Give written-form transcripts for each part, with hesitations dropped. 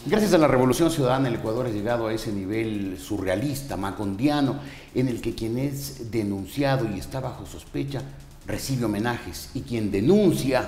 Gracias a la Revolución Ciudadana, el Ecuador ha llegado a ese nivel surrealista, macondiano, en el que quien es denunciado y está bajo sospecha recibe homenajes, y quien denuncia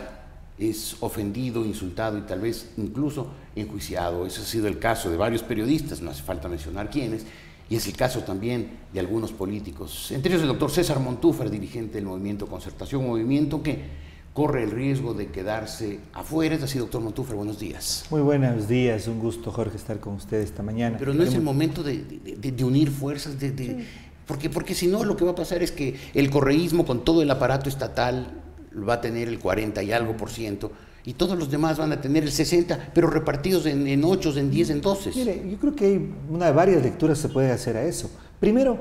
es ofendido, insultado y tal vez incluso enjuiciado. Ese ha sido el caso de varios periodistas, no hace falta mencionar quiénes, y es el caso también de algunos políticos, entre ellos el doctor César Montúfar, dirigente del Movimiento Concertación, un movimiento que corre el riesgo de quedarse afuera. Es así, doctor Montúfar, buenos días. Muy buenos días, un gusto, Jorge, estar con ustedes esta mañana. Pero no es el momento de unir fuerzas, sí. Porque si no, lo que va a pasar es que el correísmo con todo el aparato estatal va a tener el 40 y algo % y todos los demás van a tener el 60, pero repartidos en 8, en 10, en 12. Mire, yo creo que hay varias lecturas se pueden hacer a eso. Primero,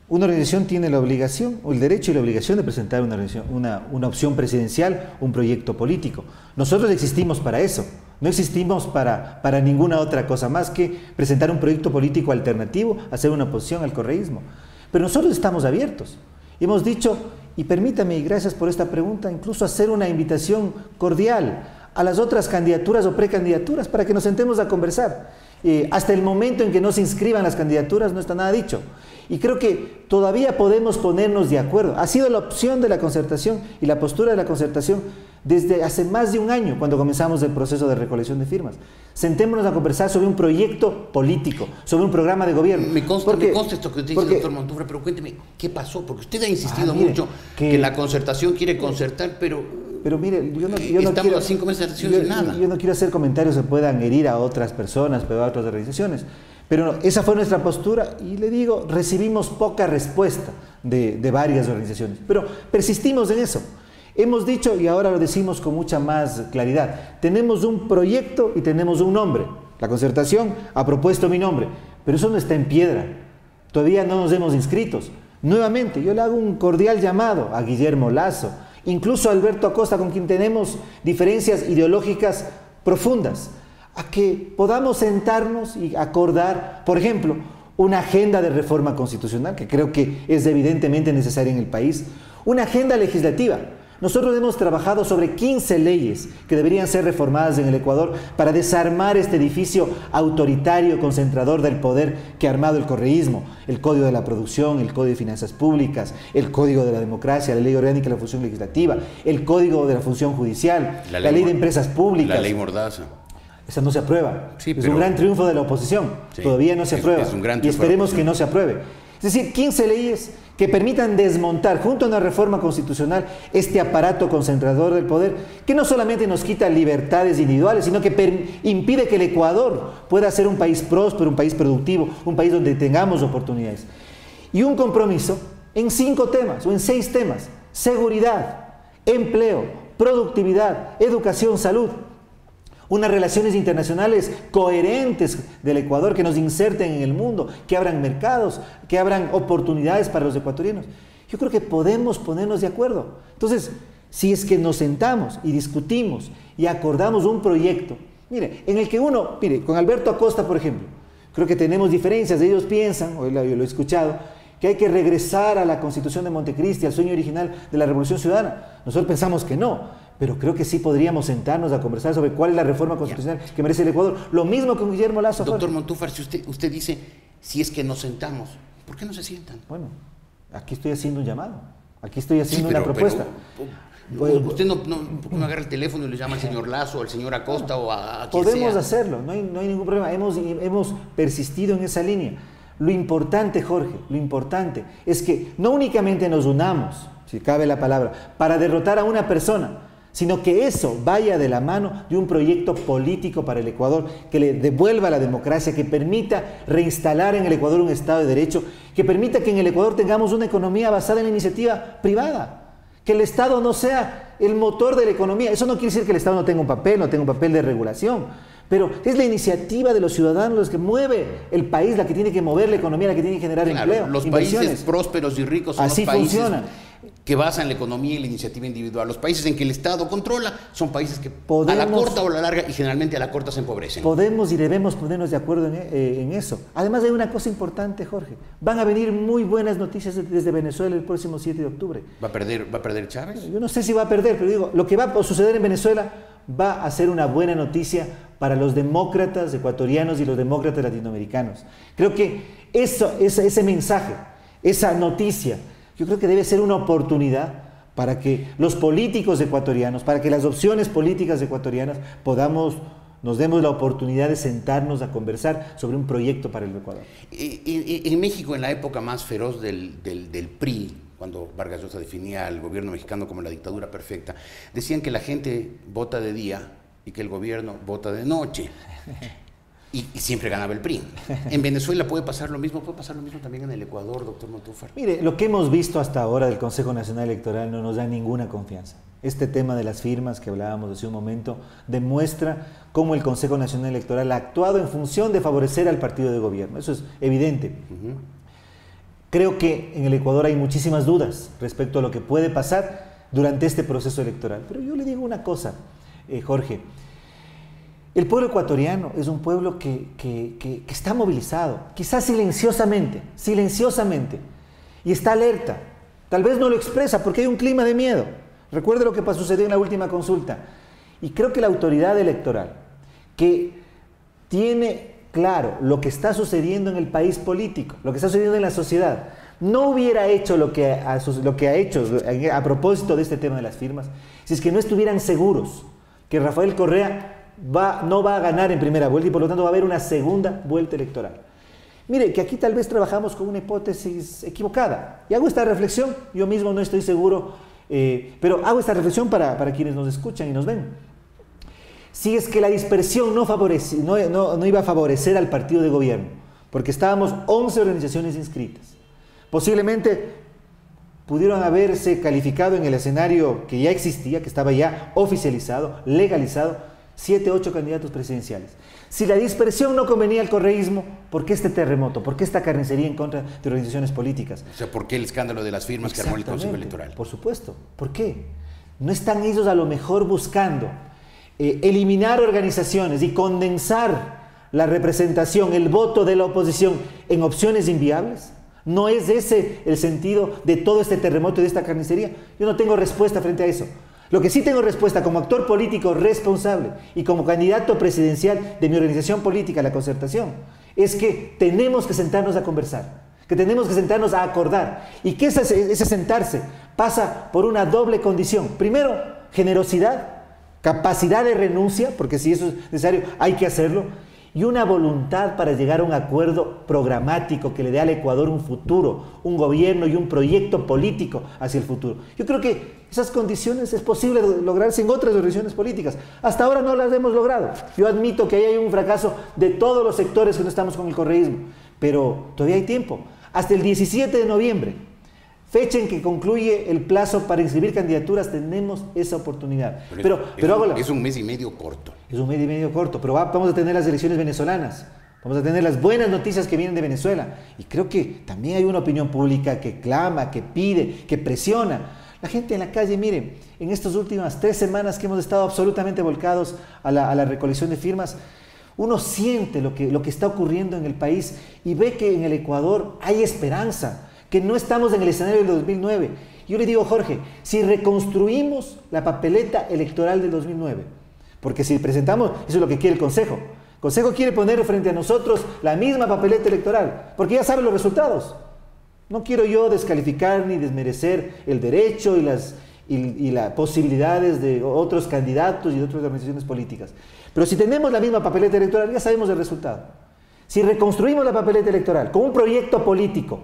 una organización tiene la obligación, o el derecho y la obligación de presentar una opción presidencial, un proyecto político. Nosotros existimos para eso, no existimos para ninguna otra cosa más que presentar un proyecto político alternativo, hacer una oposición al correísmo. Pero nosotros estamos abiertos. Hemos dicho, y permítame, y gracias por esta pregunta, incluso hacer una invitación cordial a las otras candidaturas o precandidaturas para que nos sentemos a conversar. Hasta el momento en que no se inscriban las candidaturas no está nada dicho. Y creo que todavía podemos ponernos de acuerdo. Ha sido la opción de la concertación y la postura de la concertación desde hace más de un año, cuando comenzamos el proceso de recolección de firmas. Sentémonos a conversar sobre un proyecto político, sobre un programa de gobierno. Me consta esto que usted dice, doctor Montúfar, pero cuénteme, ¿qué pasó? Porque usted ha insistido mucho que la concertación quiere concertar, pero mire, yo no estamos quiero, a 5 meses de elecciones y nada. Yo no quiero hacer comentarios que puedan herir a otras personas, pero a otras organizaciones. Pero no, esa fue nuestra postura y le digo, recibimos poca respuesta de varias organizaciones, pero persistimos en eso. Hemos dicho, y ahora lo decimos con mucha más claridad, tenemos un proyecto y tenemos un nombre. La concertación ha propuesto mi nombre, pero eso no está en piedra. Todavía no nos hemos inscrito. Nuevamente, yo le hago un cordial llamado a Guillermo Lasso, incluso a Alberto Acosta, con quien tenemos diferencias ideológicas profundas, a que podamos sentarnos y acordar, por ejemplo, una agenda de reforma constitucional, que creo que es evidentemente necesaria en el país, una agenda legislativa. Nosotros hemos trabajado sobre 15 leyes que deberían ser reformadas en el Ecuador para desarmar este edificio autoritario, concentrador del poder que ha armado el correísmo. El Código de la Producción, el Código de Finanzas Públicas, el Código de la Democracia, la Ley Orgánica de la Función Legislativa, el Código de la Función Judicial, la Ley de Empresas Públicas. La Ley Mordaza. Esa no se aprueba. Sí, es un gran triunfo de la oposición. Sí, todavía no se aprueba. Es un gran triunfo y esperemos que no se apruebe. Es decir, 15 leyes que permitan desmontar, junto a una reforma constitucional, este aparato concentrador del poder, que no solamente nos quita libertades individuales, sino que impide que el Ecuador pueda ser un país próspero, un país productivo, un país donde tengamos oportunidades. Y un compromiso en 5 temas o en 6 temas: seguridad, empleo, productividad, educación, salud. Unas relaciones internacionales coherentes del Ecuador que nos inserten en el mundo, que abran mercados, que abran oportunidades para los ecuatorianos. Yo creo que podemos ponernos de acuerdo. Entonces, si es que nos sentamos y discutimos y acordamos un proyecto, mire, en el que con Alberto Acosta, por ejemplo, creo que tenemos diferencias. Ellos piensan, yo lo he escuchado, que hay que regresar a la Constitución de Montecristi, al sueño original de la Revolución Ciudadana. Nosotros pensamos que no. Pero creo que sí podríamos sentarnos a conversar sobre cuál es la reforma constitucional que merece el Ecuador. Lo mismo con Guillermo Lasso. Doctor Montúfar, si usted dice, si es que nos sentamos, ¿por qué no se sientan? Bueno, aquí estoy haciendo un llamado, aquí estoy haciendo una propuesta. Usted no agarra el teléfono y le llama al señor Lasso, al señor Acosta o a quien podemos sea. Hacerlo, no hay ningún problema. Hemos persistido en esa línea. Lo importante, Jorge, lo importante es que no únicamente nos unamos, si cabe la palabra, para derrotar a una persona, sino que eso vaya de la mano de un proyecto político para el Ecuador que le devuelva la democracia, que permita reinstalar en el Ecuador un Estado de Derecho, que permita que en el Ecuador tengamos una economía basada en la iniciativa privada, que el Estado no sea el motor de la economía. Eso no quiere decir que el Estado no tenga un papel de regulación, pero es la iniciativa de los ciudadanos los que mueve el país, la que tiene que mover la economía, la que tiene que generar empleo, los inversiones. Países prósperos y ricos son así los países funcionan, que basan la economía y la iniciativa individual. Los países en que el Estado controla son países que a la corta o a la larga, y generalmente a la corta, se empobrecen. Podemos y debemos ponernos de acuerdo en eso. Además hay una cosa importante, Jorge. Van a venir muy buenas noticias desde Venezuela el próximo 7 de octubre. ¿Va a perder Chávez? Yo no sé si va a perder, pero digo, lo que va a suceder en Venezuela va a ser una buena noticia para los demócratas ecuatorianos y los demócratas latinoamericanos. Creo que ese mensaje, esa noticia, yo creo que debe ser una oportunidad para que los políticos ecuatorianos, para que las opciones políticas ecuatorianas nos demos la oportunidad de sentarnos a conversar sobre un proyecto para el Ecuador. En México, en la época más feroz del PRI, cuando Vargas Llosa definía al gobierno mexicano como la dictadura perfecta, decían que la gente vota de día y que el gobierno vota de noche. Y siempre ganaba el PRI. ¿En Venezuela puede pasar lo mismo? ¿Puede pasar lo mismo también en el Ecuador, doctor Montúfar? Mire, lo que hemos visto hasta ahora del Consejo Nacional Electoral no nos da ninguna confianza. Este tema de las firmas que hablábamos hace un momento demuestra cómo el Consejo Nacional Electoral ha actuado en función de favorecer al partido de gobierno. Eso es evidente. Creo que en el Ecuador hay muchísimas dudas respecto a lo que puede pasar durante este proceso electoral. Pero yo le digo una cosa, Jorge. El pueblo ecuatoriano es un pueblo que está movilizado, quizás silenciosamente, y está alerta. Tal vez no lo expresa porque hay un clima de miedo. Recuerde lo que sucedió en la última consulta. Y creo que la autoridad electoral, que tiene claro lo que está sucediendo en el país político, lo que está sucediendo en la sociedad, no hubiera hecho lo que ha hecho a propósito de este tema de las firmas, si es que no estuvieran seguros que Rafael Correa no va a ganar en primera vuelta y por lo tanto va a haber una segunda vuelta electoral. Mire, que aquí tal vez trabajamos con una hipótesis equivocada. Y hago esta reflexión, yo mismo no estoy seguro, pero hago esta reflexión para quienes nos escuchan y nos ven. Si es que la dispersión no iba a favorecer al partido de gobierno, porque estábamos 11 organizaciones inscritas, posiblemente pudieron haberse calificado en el escenario que ya existía, que estaba ya oficializado, legalizado, 7, 8 candidatos presidenciales. Si la dispersión no convenía al correísmo, ¿por qué este terremoto? ¿Por qué esta carnicería en contra de organizaciones políticas? O sea, ¿por qué el escándalo de las firmas que armó el Consejo Electoral? Por supuesto. ¿Por qué? ¿No están ellos a lo mejor buscando eliminar organizaciones y condensar la representación, el voto de la oposición en opciones inviables? ¿No es ese el sentido de todo este terremoto y de esta carnicería? Yo no tengo respuesta frente a eso. Lo que sí tengo respuesta como actor político responsable y como candidato presidencial de mi organización política, la Concertación, es que tenemos que sentarnos a conversar, que tenemos que sentarnos a acordar y que ese sentarse pasa por una doble condición. Primero, generosidad, capacidad de renuncia, porque si eso es necesario hay que hacerlo, y una voluntad para llegar a un acuerdo programático que le dé al Ecuador un futuro, un gobierno y un proyecto político hacia el futuro. Yo creo que esas condiciones es posible lograrse en otras organizaciones políticas. Hasta ahora no las hemos logrado. Yo admito que ahí hay un fracaso de todos los sectores que no estamos con el correísmo, pero todavía hay tiempo. Hasta el 17 de noviembre, fecha en que concluye el plazo para inscribir candidaturas, tenemos esa oportunidad. Es un mes y medio corto. Es un mes y medio corto, pero vamos a tener las elecciones venezolanas, vamos a tener las buenas noticias que vienen de Venezuela. Y creo que también hay una opinión pública que clama, que pide, que presiona. La gente en la calle, miren, en estas últimas 3 semanas que hemos estado absolutamente volcados a la recolección de firmas, uno siente lo que está ocurriendo en el país y ve que en el Ecuador hay esperanza, que no estamos en el escenario del 2009. Yo le digo, Jorge, si reconstruimos la papeleta electoral del 2009, porque si presentamos, eso es lo que quiere el Consejo. El Consejo quiere poner frente a nosotros la misma papeleta electoral, porque ya sabe los resultados. No quiero yo descalificar ni desmerecer el derecho y las posibilidades de otros candidatos y de otras organizaciones políticas. Pero si tenemos la misma papeleta electoral, ya sabemos el resultado. Si reconstruimos la papeleta electoral con un proyecto político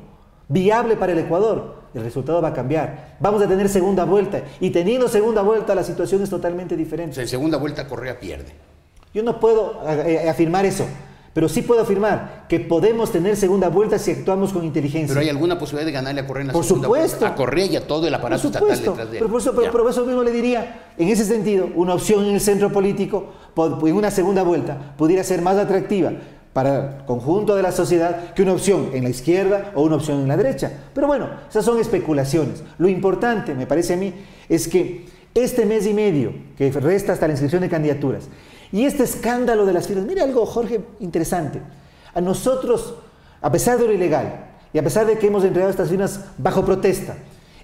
viable para el Ecuador, el resultado va a cambiar. Vamos a tener segunda vuelta. Y teniendo segunda vuelta, la situación es totalmente diferente. O sea, en segunda vuelta Correa pierde. Yo no puedo afirmar eso, pero sí puedo afirmar que podemos tener segunda vuelta si actuamos con inteligencia. ¿Pero hay alguna posibilidad de ganarle a Correa en la por segunda supuesto. vuelta? A Correa y a todo el aparato estatal detrás de él. Pero eso mismo le diría, en ese sentido, una opción en el centro político, en una segunda vuelta, pudiera ser más atractiva para el conjunto de la sociedad que una opción en la izquierda o una opción en la derecha. Pero bueno, esas son especulaciones. Lo importante, me parece a mí, es que este mes y medio que resta hasta la inscripción de candidaturas y este escándalo de las firmas, mire algo, Jorge, interesante. A nosotros, a pesar de lo ilegal y a pesar de que hemos entregado estas firmas bajo protesta,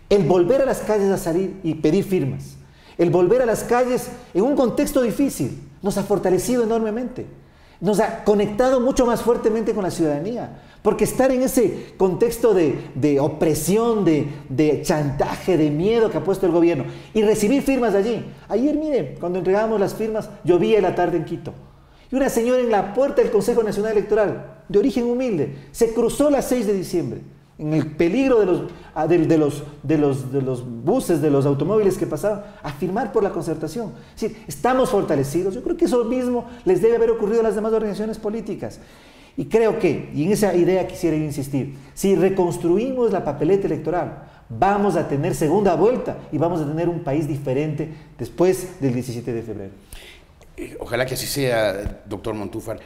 el volver a las calles a salir y pedir firmas, el volver a las calles en un contexto difícil, nos ha fortalecido enormemente, nos ha conectado mucho más fuertemente con la ciudadanía, porque estar en ese contexto de opresión, de chantaje, de miedo que ha puesto el gobierno y recibir firmas de allí. Ayer, mire, cuando entregábamos las firmas, llovía la tarde en Quito y una señora en la puerta del Consejo Nacional Electoral, de origen humilde, se cruzó las 6 de diciembre, en el peligro de los buses, de los automóviles que pasaban, a firmar por la concertación. Es decir, estamos fortalecidos. Yo creo que eso mismo les debe haber ocurrido a las demás organizaciones políticas. Y creo que, y en esa idea quisiera insistir, si reconstruimos la papeleta electoral, vamos a tener segunda vuelta y vamos a tener un país diferente después del 17 de febrero. Ojalá que así sea, doctor Montúfar.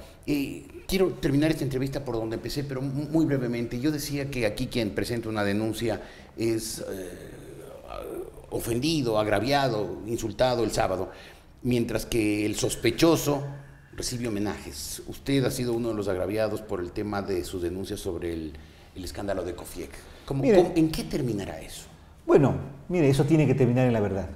Quiero terminar esta entrevista por donde empecé, pero muy brevemente. Yo decía que aquí quien presenta una denuncia es ofendido, agraviado, insultado el sábado, mientras que el sospechoso recibe homenajes. Usted ha sido uno de los agraviados por el tema de sus denuncias sobre el escándalo de COFIEC. ¿En qué terminará eso? Bueno, mire, eso tiene que terminar en la verdad.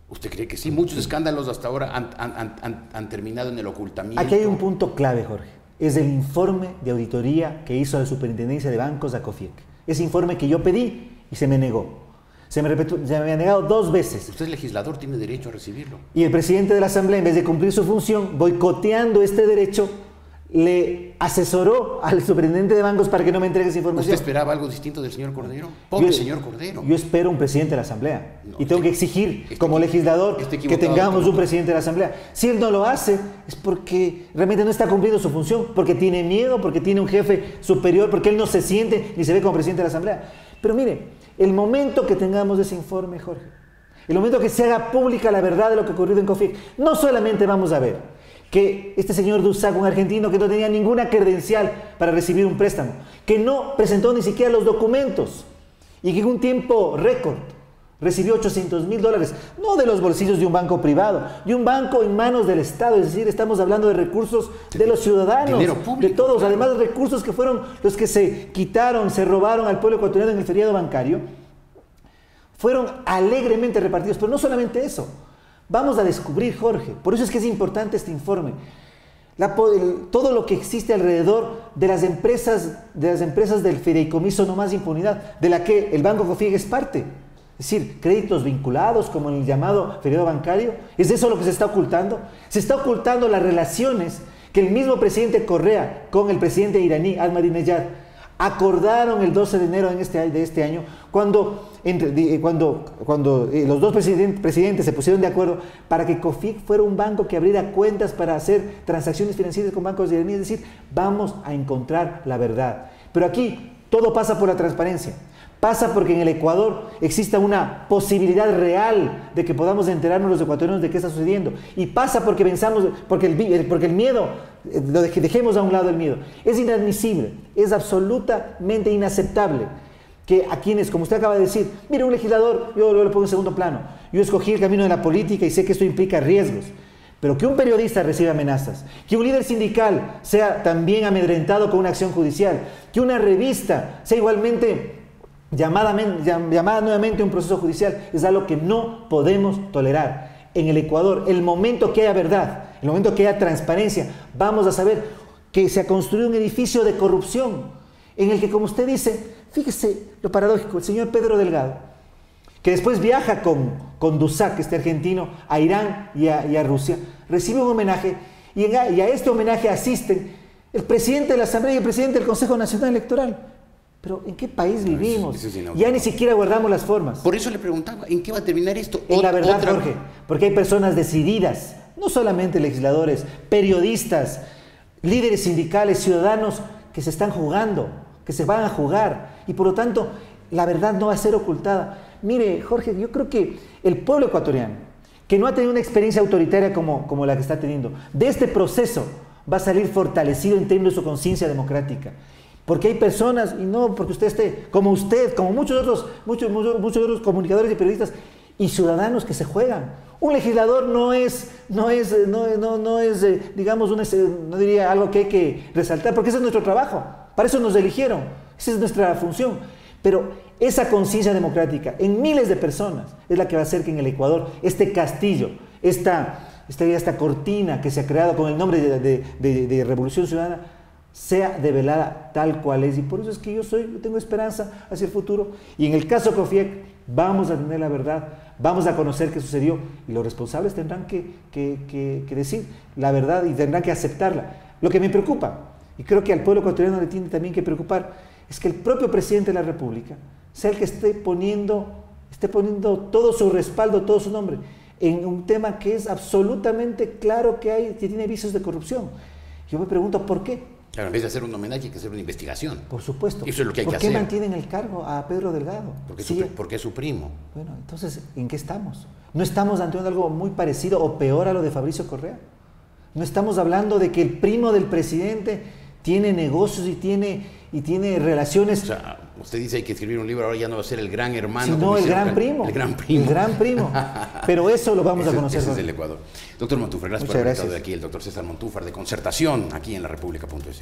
¿Usted cree que sí? Muchos escándalos hasta ahora han terminado en el ocultamiento. Aquí hay un punto clave, Jorge. Es el informe de auditoría que hizo la Superintendencia de Bancos a COFIEC. Ese informe que yo pedí y se me negó. Se me ha negado 2 veces. Usted es legislador, tiene derecho a recibirlo. Y el presidente de la Asamblea, en vez de cumplir su función, boicoteando este derecho, le asesoró al superintendente de bancos para que no me entregue esa información. ¿Usted esperaba algo distinto del señor Cordero? Pobre señor Cordero. Yo espero un presidente de la Asamblea. Y tengo que exigir, como legislador, que tengamos un presidente de la Asamblea. Si él no lo hace, es porque realmente no está cumpliendo su función, porque tiene miedo, porque tiene un jefe superior, porque él no se siente ni se ve como presidente de la Asamblea. Pero mire, el momento que tengamos ese informe, Jorge, el momento que se haga pública la verdad de lo que ha ocurrido en COFIEC, no solamente vamos a ver que este señor Dusac, un argentino que no tenía ninguna credencial para recibir un préstamo, que no presentó ni siquiera los documentos y que en un tiempo récord recibió $800.000, no de los bolsillos de un banco privado, de un banco en manos del Estado, es decir, estamos hablando de recursos de los ciudadanos, público, de todos, claro. Además de recursos que fueron los que se quitaron, se robaron al pueblo ecuatoriano en el feriado bancario, fueron alegremente repartidos, pero no solamente eso. Vamos a descubrir, Jorge, por eso es que es importante este informe, todo lo que existe alrededor de las empresas del fideicomiso No Más Impunidad, de la que el Banco COFIEC es parte. Es decir, créditos vinculados, como en el llamado feriado bancario. ¿Es eso lo que se está ocultando? Se está ocultando las relaciones que el mismo presidente Correa con el presidente iraní, Ahmadinejad, acordaron el 12 de enero de este año, cuando los dos presidentes se pusieron de acuerdo para que COFIEC fuera un banco que abriera cuentas para hacer transacciones financieras con bancos iraníes. Es decir, vamos a encontrar la verdad. Pero aquí todo pasa por la transparencia. Pasa porque en el Ecuador exista una posibilidad real de que podamos enterarnos los ecuatorianos de qué está sucediendo. Y pasa porque pensamos, porque el miedo, dejemos a un lado el miedo. Es inadmisible, es absolutamente inaceptable que a quienes, como usted acaba de decir, mire, un legislador, yo lo pongo en segundo plano. Yo escogí el camino de la política y sé que esto implica riesgos. Pero que un periodista reciba amenazas, que un líder sindical sea también amedrentado con una acción judicial, que una revista sea igualmente llamada nuevamente a un proceso judicial, es algo que no podemos tolerar. En el Ecuador, el momento que haya verdad, el momento que haya transparencia, vamos a saber que se ha construido un edificio de corrupción, en el que, como usted dice, fíjese lo paradójico, el señor Pedro Delgado, que después viaja con Dusac, este argentino, a Irán y a Rusia, recibe un homenaje, y a este homenaje asisten el presidente de la Asamblea y el presidente del Consejo Nacional Electoral. Pero ¿en qué país vivimos? Ya ni siquiera guardamos las formas. Por eso le preguntaba, ¿en qué va a terminar esto? En la verdad, Jorge, porque hay personas decididas, no solamente legisladores, periodistas, líderes sindicales, ciudadanos que se están jugando, que se van a jugar, y por lo tanto la verdad no va a ser ocultada. Mire, Jorge, yo creo que el pueblo ecuatoriano, que no ha tenido una experiencia autoritaria como la que está teniendo, de este proceso va a salir fortalecido en términos de su conciencia democrática. Porque hay personas, y no porque usted esté, como usted, como muchos otros comunicadores y periodistas y ciudadanos que se juegan. Un legislador no es digamos, no diría algo que hay que resaltar, porque ese es nuestro trabajo, para eso nos eligieron, esa es nuestra función. Pero esa conciencia democrática en miles de personas es la que va a hacer que en el Ecuador este castillo, esta esta cortina que se ha creado con el nombre de Revolución Ciudadana, sea develada tal cual es. Y por eso es que yo tengo esperanza hacia el futuro. Y en el caso COFIEC vamos a tener la verdad, vamos a conocer qué sucedió y los responsables tendrán que decir la verdad y tendrán que aceptarla. Lo que me preocupa, y creo que al pueblo ecuatoriano le tiene también que preocupar, es que el propio presidente de la República sea el que esté poniendo todo su respaldo, todo su nombre en un tema que es absolutamente claro que tiene vicios de corrupción. Yo me pregunto ¿por qué? Claro, en vez de hacer un homenaje hay que hacer una investigación. Por supuesto. Eso es lo que hay que hacer. ¿Por qué mantienen el cargo a Pedro Delgado? Porque es su primo. Bueno, entonces, ¿en qué estamos? ¿No estamos ante algo muy parecido o peor a lo de Fabricio Correa? ¿No estamos hablando de que el primo del presidente tiene negocios y tiene relaciones? O sea, usted dice hay que escribir un libro, ahora ya no va a ser el gran hermano. Sino el gran primo. El gran primo. El gran primo. Pero eso lo vamos a conocer. Ese es el Ecuador. Doctor Montúfar, gracias por haber estado aquí. El doctor César Montúfar de Concertación, aquí en la República.es.